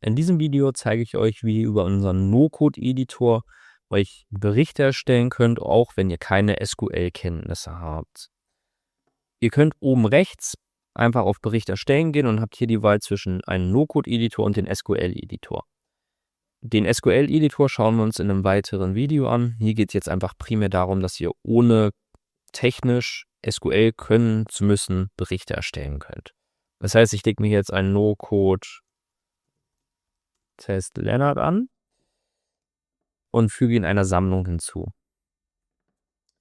In diesem Video zeige ich euch, wie ihr über unseren No-Code-Editor euch Berichte erstellen könnt, auch wenn ihr keine SQL-Kenntnisse habt. Ihr könnt oben rechts einfach auf Bericht erstellen gehen und habt hier die Wahl zwischen einem No-Code-Editor und den SQL-Editor. Den SQL-Editor schauen wir uns in einem weiteren Video an. Hier geht es jetzt einfach primär darum, dass ihr ohne technisch SQL können zu müssen Berichte erstellen könnt. Das heißt, ich lege mir jetzt einen No-Code Test Lennart an und füge ihn einer Sammlung hinzu.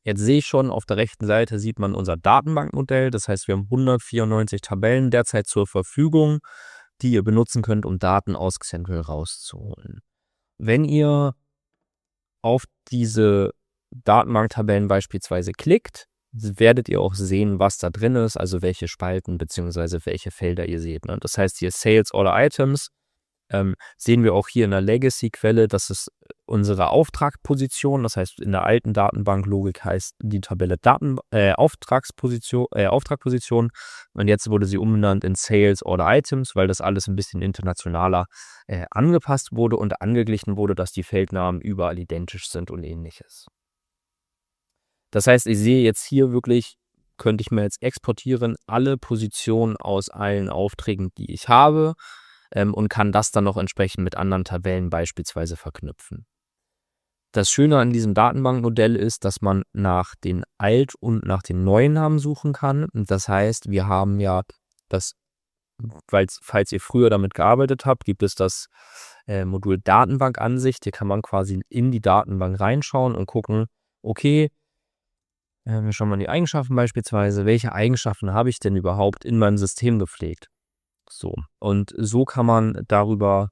Jetzt sehe ich schon, auf der rechten Seite sieht man unser Datenbankmodell. Das heißt, wir haben 194 Tabellen derzeit zur Verfügung, die ihr benutzen könnt, um Daten aus Xentral rauszuholen. Wenn ihr auf diese Datenbanktabellen beispielsweise klickt, werdet ihr auch sehen, was da drin ist, also welche Spalten bzw. welche Felder ihr seht. Das heißt, hier Sales Order Items, sehen wir auch hier in der Legacy-Quelle, das ist unsere Auftragposition. Das heißt, in der alten Datenbanklogik heißt die Tabelle Auftragposition. Und jetzt wurde sie umbenannt in Sales Order Items, weil das alles ein bisschen internationaler angepasst wurde und angeglichen wurde, dass die Feldnamen überall identisch sind und ähnliches. Das heißt, ich sehe jetzt hier wirklich, könnte ich mir jetzt exportieren, alle Positionen aus allen Aufträgen, die ich habe, und kann das dann noch entsprechend mit anderen Tabellen beispielsweise verknüpfen. Das Schöne an diesem Datenbankmodell ist, dass man nach den Alt- und nach den neuen Namen suchen kann. Das heißt, wir haben ja das, falls ihr früher damit gearbeitet habt, gibt es das Modul Datenbankansicht. Hier kann man quasi in die Datenbank reinschauen und gucken, okay, wir schauen mal die Eigenschaften beispielsweise. Welche Eigenschaften habe ich denn überhaupt in meinem System gepflegt? So, und so kann man darüber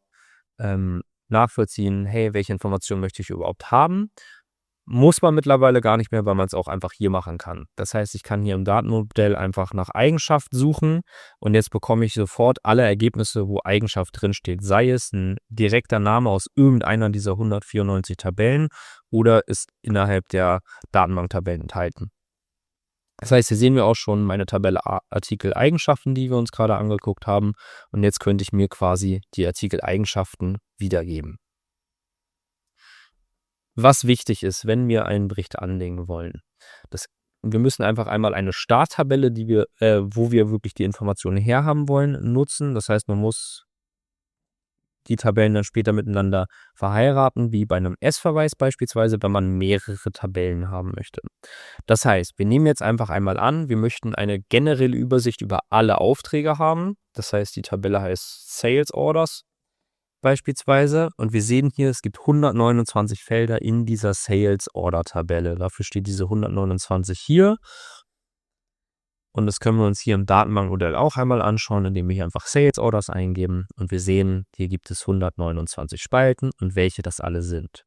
nachvollziehen, hey, welche Informationen möchte ich überhaupt haben? Muss man mittlerweile gar nicht mehr, weil man es auch einfach hier machen kann. Das heißt, ich kann hier im Datenmodell einfach nach Eigenschaft suchen und jetzt bekomme ich sofort alle Ergebnisse, wo Eigenschaft drinsteht. Sei es ein direkter Name aus irgendeiner dieser 194 Tabellen oder ist innerhalb der Datenbanktabellen enthalten. Das heißt, hier sehen wir auch schon meine Tabelle Artikel-Eigenschaften, die wir uns gerade angeguckt haben. Und jetzt könnte ich mir quasi die Artikel-Eigenschaften wiedergeben. Was wichtig ist, wenn wir einen Bericht anlegen wollen. Wir müssen einfach einmal eine Starttabelle, wo wir wirklich die Informationen herhaben wollen, nutzen. Das heißt, man muss die Tabellen dann später miteinander verheiraten, wie bei einem S-Verweis beispielsweise, wenn man mehrere Tabellen haben möchte. Das heißt, wir nehmen jetzt einfach einmal an, wir möchten eine generelle Übersicht über alle Aufträge haben. Das heißt, die Tabelle heißt Sales Orders beispielsweise und wir sehen hier, es gibt 129 Felder in dieser Sales Order Tabelle. Dafür steht diese 129 hier. Und das können wir uns hier im Datenbankmodell auch einmal anschauen, indem wir hier einfach Sales Orders eingeben. Und wir sehen, hier gibt es 129 Spalten und welche das alle sind.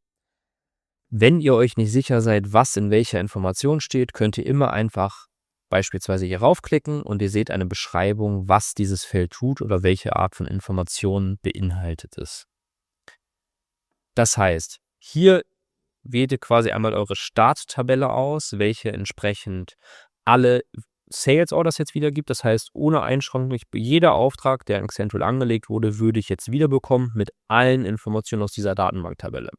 Wenn ihr euch nicht sicher seid, was in welcher Information steht, könnt ihr immer einfach beispielsweise hier raufklicken und ihr seht eine Beschreibung, was dieses Feld tut oder welche Art von Informationen beinhaltet es. Das heißt, hier wählt ihr quasi einmal eure Starttabelle aus, welche entsprechend alle Sales Orders jetzt wieder gibt. Das heißt, ohne Einschränkung, jeder Auftrag, der in Xentral angelegt wurde, würde ich jetzt wiederbekommen mit allen Informationen aus dieser Datenbanktabelle.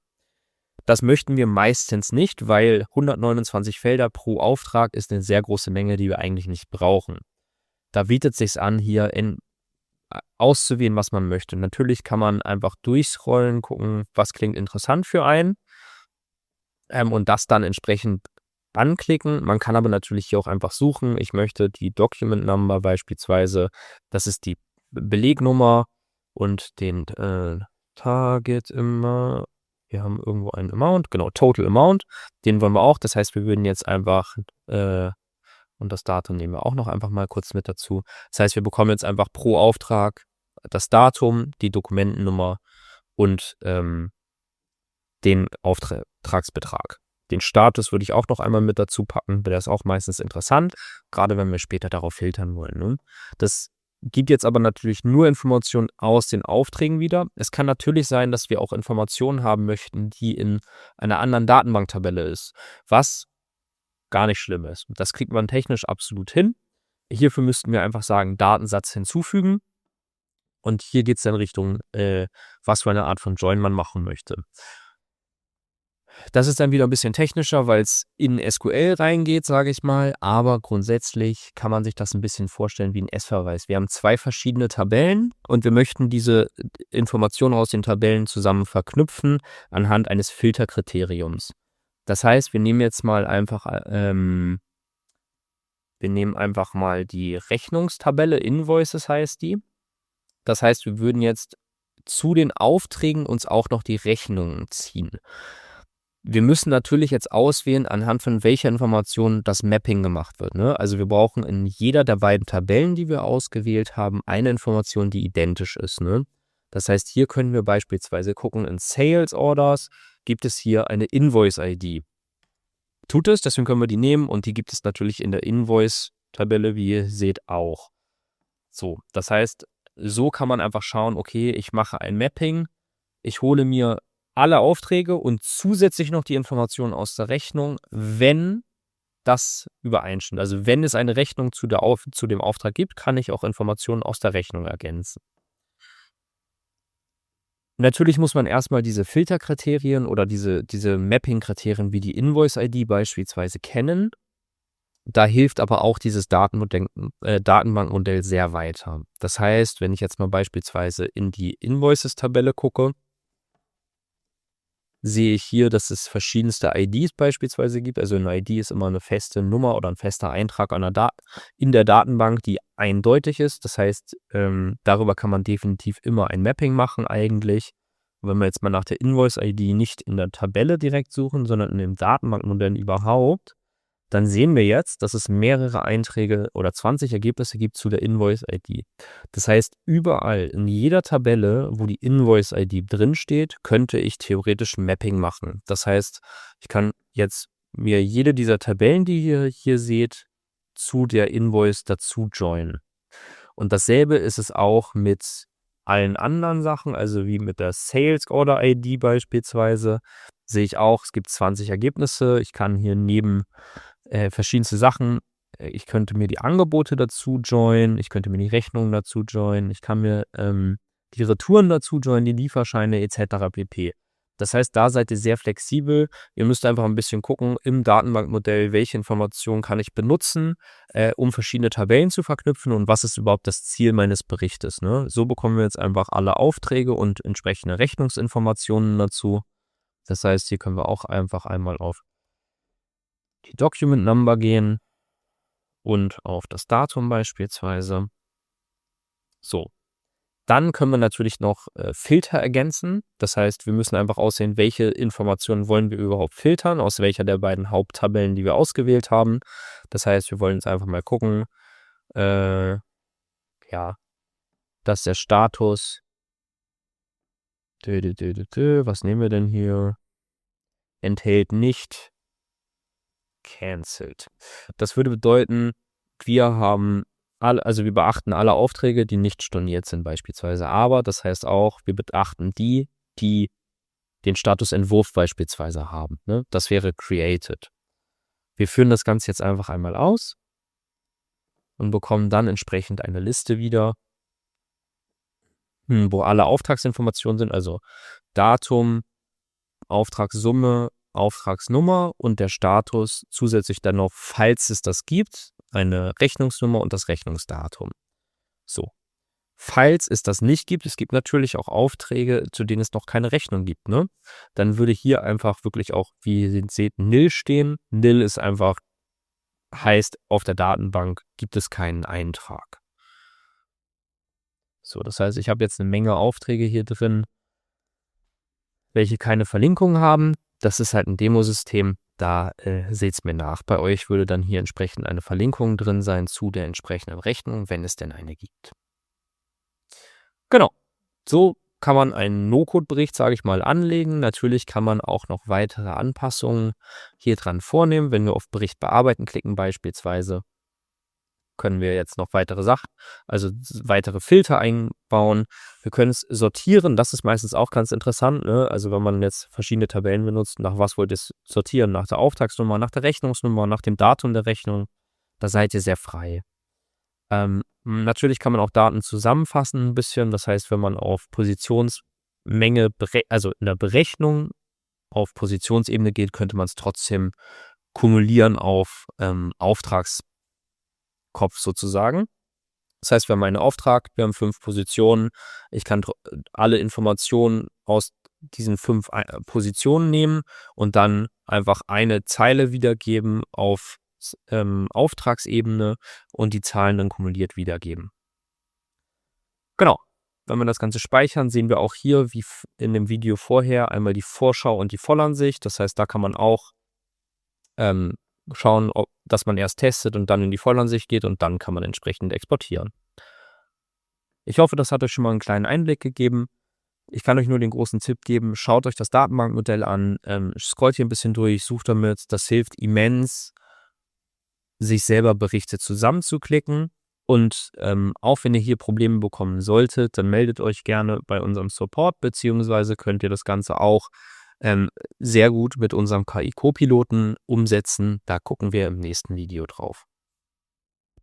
Das möchten wir meistens nicht, weil 129 Felder pro Auftrag ist eine sehr große Menge, die wir eigentlich nicht brauchen. Da bietet es sich an, hier auszuwählen, was man möchte. Natürlich kann man einfach durchscrollen, gucken, was klingt interessant für einen und das dann entsprechend anklicken. Man kann aber natürlich hier auch einfach suchen. Ich möchte die Document Number beispielsweise, das ist die Belegnummer und den Target immer. Wir haben irgendwo einen Amount, genau, Total Amount. Den wollen wir auch. Das heißt, wir würden jetzt einfach, und das Datum nehmen wir auch noch einfach mal kurz mit dazu. Das heißt, wir bekommen jetzt einfach pro Auftrag das Datum, die Dokumentennummer und den Auftragsbetrag. Den Status würde ich auch noch einmal mit dazu packen, der ist auch meistens interessant, gerade wenn wir später darauf filtern wollen. Ne? Das gibt jetzt aber natürlich nur Informationen aus den Aufträgen wieder. Es kann natürlich sein, dass wir auch Informationen haben möchten, die in einer anderen Datenbanktabelle ist, was gar nicht schlimm ist. Das kriegt man technisch absolut hin. Hierfür müssten wir einfach sagen, Datensatz hinzufügen. Und hier geht es dann Richtung, was für eine Art von Join man machen möchte. Das ist dann wieder ein bisschen technischer, weil es in SQL reingeht, sage ich mal, aber grundsätzlich kann man sich das ein bisschen vorstellen wie ein S-Verweis. Wir haben 2 verschiedene Tabellen und wir möchten diese Informationen aus den Tabellen zusammen verknüpfen anhand eines Filterkriteriums. Das heißt, wir nehmen jetzt mal einfach, die Rechnungstabelle, Invoices heißt die. Das heißt, wir würden jetzt zu den Aufträgen uns auch noch die Rechnungen ziehen. Wir müssen natürlich jetzt auswählen, anhand von welcher Information das Mapping gemacht wird, ne? Also, wir brauchen in jeder der beiden Tabellen, die wir ausgewählt haben, eine Information, die identisch ist, ne? Das heißt, hier können wir beispielsweise gucken, in Sales Orders gibt es hier eine Invoice-ID. Tut es, deswegen können wir die nehmen und die gibt es natürlich in der Invoice-Tabelle, wie ihr seht, auch. So, das heißt, so kann man einfach schauen, okay, ich mache ein Mapping, ich hole mir alle Aufträge und zusätzlich noch die Informationen aus der Rechnung, wenn das übereinstimmt. Also, wenn es eine Rechnung zu dem Auftrag gibt, kann ich auch Informationen aus der Rechnung ergänzen. Natürlich muss man erstmal diese Filterkriterien oder diese Mapping-Kriterien wie die Invoice-ID beispielsweise kennen. Da hilft aber auch dieses Datenbankmodell sehr weiter. Das heißt, wenn ich jetzt mal beispielsweise in die Invoices-Tabelle gucke, sehe ich hier, dass es verschiedenste IDs beispielsweise gibt. Also eine ID ist immer eine feste Nummer oder ein fester Eintrag in der Datenbank, die eindeutig ist. Das heißt, darüber kann man definitiv immer ein Mapping machen eigentlich. Und wenn wir jetzt mal nach der Invoice-ID nicht in der Tabelle direkt suchen, sondern in dem Datenbankmodell überhaupt, dann sehen wir jetzt, dass es mehrere Einträge oder 20 Ergebnisse gibt zu der Invoice-ID. Das heißt, überall in jeder Tabelle, wo die Invoice-ID drinsteht, könnte ich theoretisch ein Mapping machen. Das heißt, ich kann jetzt mir jede dieser Tabellen, die ihr hier seht, zu der Invoice dazu joinen. Und dasselbe ist es auch mit allen anderen Sachen, also wie mit der Sales Order ID beispielsweise, sehe ich auch, es gibt 20 Ergebnisse. Ich kann hier neben verschiedenste Sachen. Ich könnte mir die Angebote dazu joinen, ich könnte mir die Rechnungen dazu joinen, ich kann mir die Retouren dazu joinen, die Lieferscheine etc. pp. Das heißt, da seid ihr sehr flexibel. Ihr müsst einfach ein bisschen gucken im Datenbankmodell, welche Informationen kann ich benutzen, um verschiedene Tabellen zu verknüpfen und was ist überhaupt das Ziel meines Berichtes, ne? So bekommen wir jetzt einfach alle Aufträge und entsprechende Rechnungsinformationen dazu. Das heißt, hier können wir auch einfach einmal auf die Document Number gehen und auf das Datum beispielsweise. So, dann können wir natürlich noch Filter ergänzen. Das heißt, wir müssen einfach aussehen, welche Informationen wollen wir überhaupt filtern, aus welcher der beiden Haupttabellen, die wir ausgewählt haben. Das heißt, wir wollen jetzt einfach mal gucken, ja, dass der Status, was nehmen wir denn hier, enthält nicht cancelled. Das würde bedeuten, wir beachten alle Aufträge, die nicht storniert sind beispielsweise. Aber das heißt auch, wir beachten die den Status Entwurf beispielsweise haben, ne? Das wäre created. Wir führen das Ganze jetzt einfach einmal aus und bekommen dann entsprechend eine Liste wieder, wo alle Auftragsinformationen sind, also Datum, Auftragssumme, Auftragsnummer und der Status, zusätzlich dann noch, falls es das gibt, eine Rechnungsnummer und das Rechnungsdatum. So. Falls es das nicht gibt, es gibt natürlich auch Aufträge, zu denen es noch keine Rechnung gibt, ne? Dann würde hier einfach wirklich auch, wie ihr seht, nil stehen. Nil ist einfach, heißt, auf der Datenbank gibt es keinen Eintrag. So, das heißt, ich habe jetzt eine Menge Aufträge hier drin, welche keine Verlinkung haben. Das ist halt ein Demosystem, da seht es mir nach. Bei euch würde dann hier entsprechend eine Verlinkung drin sein zu der entsprechenden Rechnung, wenn es denn eine gibt. Genau, so kann man einen No-Code-Bericht, sage ich mal, anlegen. Natürlich kann man auch noch weitere Anpassungen hier dran vornehmen. Wenn wir auf Bericht bearbeiten klicken beispielsweise, können wir jetzt noch weitere Sachen, also weitere Filter einbauen. Wir können es sortieren, das ist meistens auch ganz interessant, ne? Also wenn man jetzt verschiedene Tabellen benutzt, nach was wollt ihr es sortieren? Nach der Auftragsnummer, nach der Rechnungsnummer, nach dem Datum der Rechnung, da seid ihr sehr frei. Natürlich kann man auch Daten zusammenfassen ein bisschen. Das heißt, wenn man auf Positionsmenge also in der Berechnung auf Positionsebene geht, könnte man es trotzdem kumulieren auf, Auftragskopf sozusagen. Das heißt, wir haben einen Auftrag, wir haben 5 Positionen. Ich kann alle Informationen aus diesen 5 Positionen nehmen und dann einfach eine Zeile wiedergeben auf Auftragsebene und die Zahlen dann kumuliert wiedergeben. Genau. Wenn wir das Ganze speichern, sehen wir auch hier, wie in dem Video vorher, einmal die Vorschau und die Vollansicht. Das heißt, da kann man auch schauen, dass man erst testet und dann in die Vollansicht geht und dann kann man entsprechend exportieren. Ich hoffe, das hat euch schon mal einen kleinen Einblick gegeben. Ich kann euch nur den großen Tipp geben, schaut euch das Datenbankmodell an, scrollt hier ein bisschen durch, sucht damit. Das hilft immens, sich selber Berichte zusammenzuklicken. Und auch wenn ihr hier Probleme bekommen solltet, dann meldet euch gerne bei unserem Support, beziehungsweise könnt ihr das Ganze auch sehr gut mit unserem KI-Copiloten umsetzen. Da gucken wir im nächsten Video drauf.